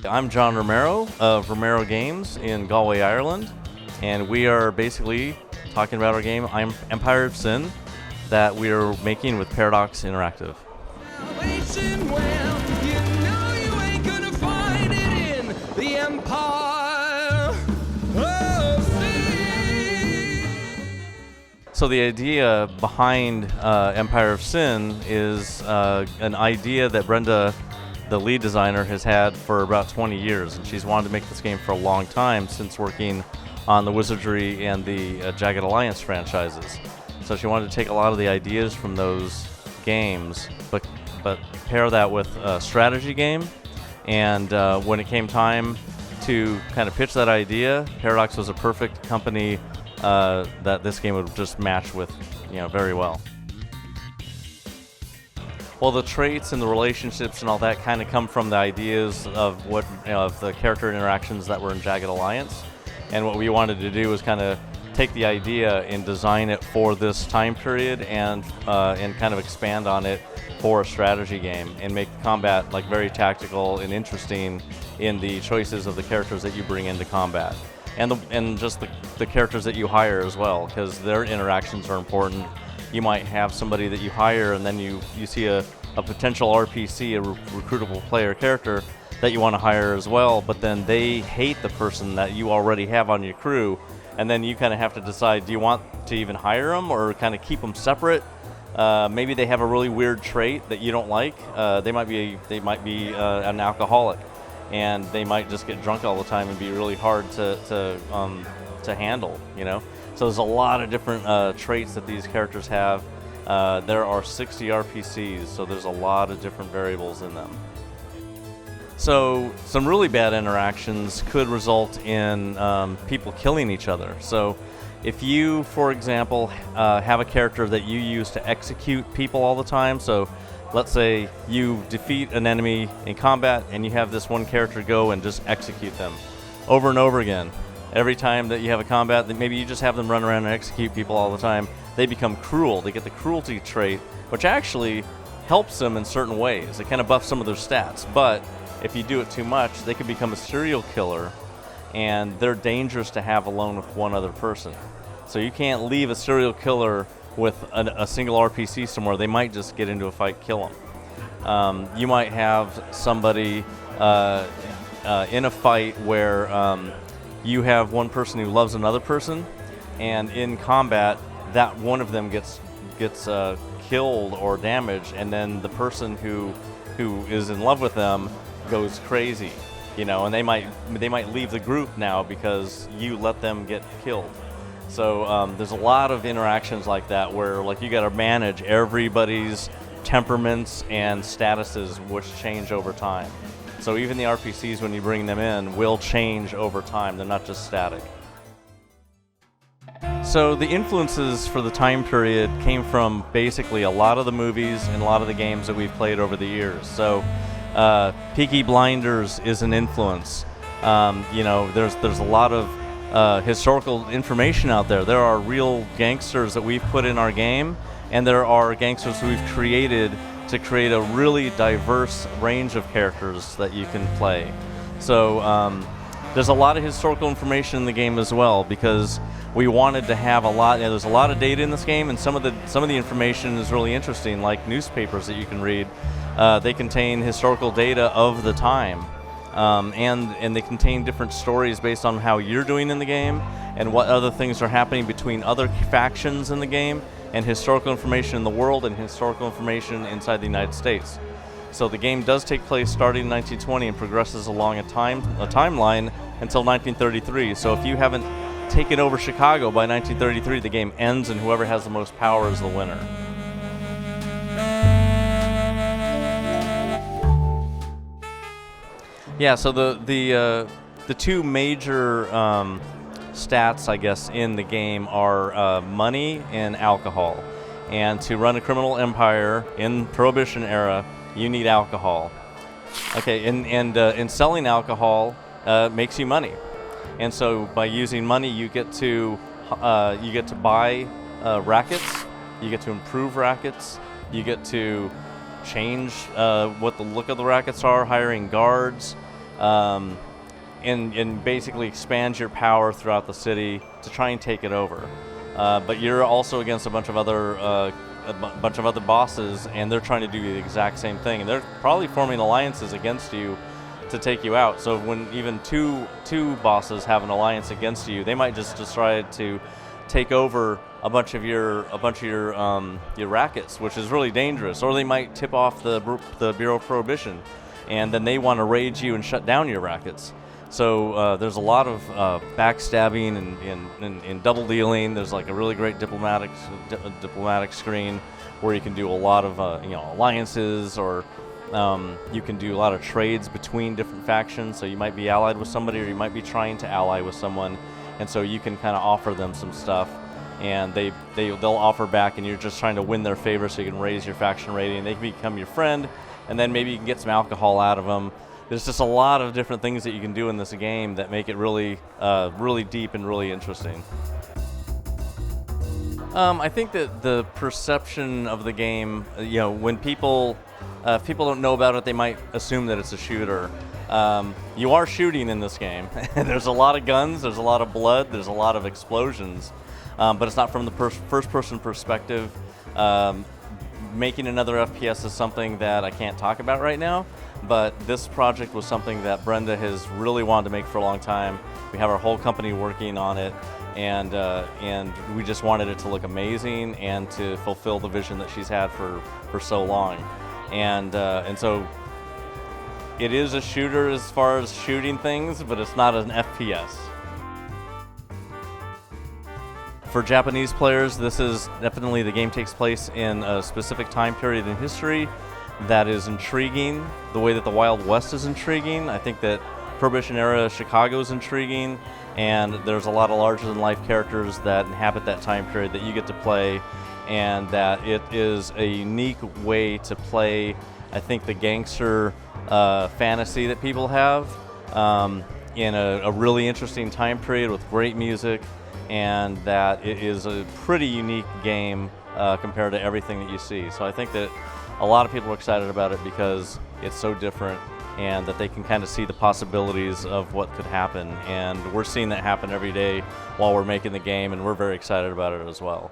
I'm John Romero of Romero Games in Galway, Ireland, and we are basically talking about our game Empire of Sin that we are making with Paradox Interactive. So the idea behind Empire of Sin is an idea that Brenda, the lead designer, has had for about 20 years, and she's wanted to make this game for a long time since working on the Wizardry and the Jagged Alliance franchises. So she wanted to take a lot of the ideas from those games, but pair that with a strategy game. And when it came time to kind of pitch that idea, Paradox was a perfect company that this game would just match with, very well. Well, the traits and the relationships and all that kind of come from the ideas of of the character interactions that were in Jagged Alliance. And what we wanted to do was kind of take the idea and design it for this time period and kind of expand on it for a strategy game and make combat like very tactical and interesting in the choices of the characters that you bring into combat. And just the characters that you hire as well, because their interactions are important. You might have somebody that you hire, and then you see a potential RPC, a recruitable player character that you want to hire as well, but then they hate the person that you already have on your crew, and then you kind of have to decide, do you want to even hire them or kind of keep them separate? Maybe they have a really weird trait that you don't like. They might be an alcoholic, and they might just get drunk all the time and be really hard to handle, So there's a lot of different traits that these characters have. There are 60 RPCs, so there's a lot of different variables in them. So some really bad interactions could result in people killing each other. So if you, for example, have a character that you use to execute people all the time, so let's say you defeat an enemy in combat and you have this one character go and just execute them over and over again. Every time that you have a combat, maybe you just have them run around and execute people all the time, they become cruel. They get the cruelty trait, which actually helps them in certain ways. It kind of buffs some of their stats, but if you do it too much, they could become a serial killer, and they're dangerous to have alone with one other person. So you can't leave a serial killer with a single RPC somewhere. They might just get into a fight, kill them. You might have somebody in a fight where you have one person who loves another person, and in combat, that one of them gets killed or damaged, and then the person who is in love with them goes crazy, and they might leave the group now because you let them get killed. So there's a lot of interactions like that where you got to manage everybody's temperaments and statuses, which change over time. So even the RPCs, when you bring them in, will change over time. They're not just static. So the influences for the time period came from basically a lot of the movies and a lot of the games that we've played over the years. So Peaky Blinders is an influence. There's a lot of historical information out there. There are real gangsters that we've put in our game, and there are gangsters we've created to create a really diverse range of characters that you can play. So there's a lot of historical information in the game as well, because we wanted to have a lot. There's a lot of data in this game, and some of the information is really interesting, like newspapers that you can read. They contain historical data of the time, and they contain different stories based on how you're doing in the game and what other things are happening between other factions in the game, and historical information in the world and historical information inside the United States. So the game does take place starting in 1920 and progresses along a timeline until 1933. So if you haven't taken over Chicago by 1933, the game ends, and whoever has the most power is the winner. Yeah, so the two major stats, I guess, in the game are money and alcohol. And to run a criminal empire in Prohibition era, you need alcohol. Okay, and selling alcohol makes you money. And so by using money, you get to buy rackets, you get to improve rackets, you get to change what the look of the rackets are, hiring guards. and basically expands your power throughout the city to try and take it over. But you're also against a bunch of other bosses, and they're trying to do the exact same thing, and they're probably forming alliances against you to take you out. So when even two bosses have an alliance against you, they might just decide to take over a bunch of your rackets, which is really dangerous. Or they might tip off the Bureau of Prohibition, and then they want to raid you and shut down your rackets. So there's a lot of backstabbing and double dealing. There's like a really great diplomatic screen where you can do a lot of alliances, or you can do a lot of trades between different factions. So you might be allied with somebody, or you might be trying to ally with someone, and so you can kind of offer them some stuff, and they'll offer back, and you're just trying to win their favor so you can raise your faction rating. They can become your friend, and then maybe you can get some alcohol out of them. There's just a lot of different things that you can do in this game that make it really deep and really interesting. I think that the perception of the game, when people if people don't know about it, they might assume that it's a shooter. You are shooting in this game. There's a lot of guns, there's a lot of blood, there's a lot of explosions, but it's not from the first-person perspective. Making another FPS is something that I can't talk about right now, but this project was something that Brenda has really wanted to make for a long time. We have our whole company working on it, and we just wanted it to look amazing and to fulfill the vision that she's had for so long. And so it is a shooter as far as shooting things, but it's not an FPS. For Japanese players, this is definitely, the game takes place in a specific time period in history that is intriguing, the way that the Wild West is intriguing. I think that Prohibition era Chicago is intriguing, and there's a lot of larger-than-life characters that inhabit that time period that you get to play, and that it is a unique way to play, I think, the gangster fantasy that people have in a really interesting time period with great music, and that it is a pretty unique game compared to everything that you see. So I think that a lot of people are excited about it because it's so different, and that they can kind of see the possibilities of what could happen. And we're seeing that happen every day while we're making the game, and we're very excited about it as well.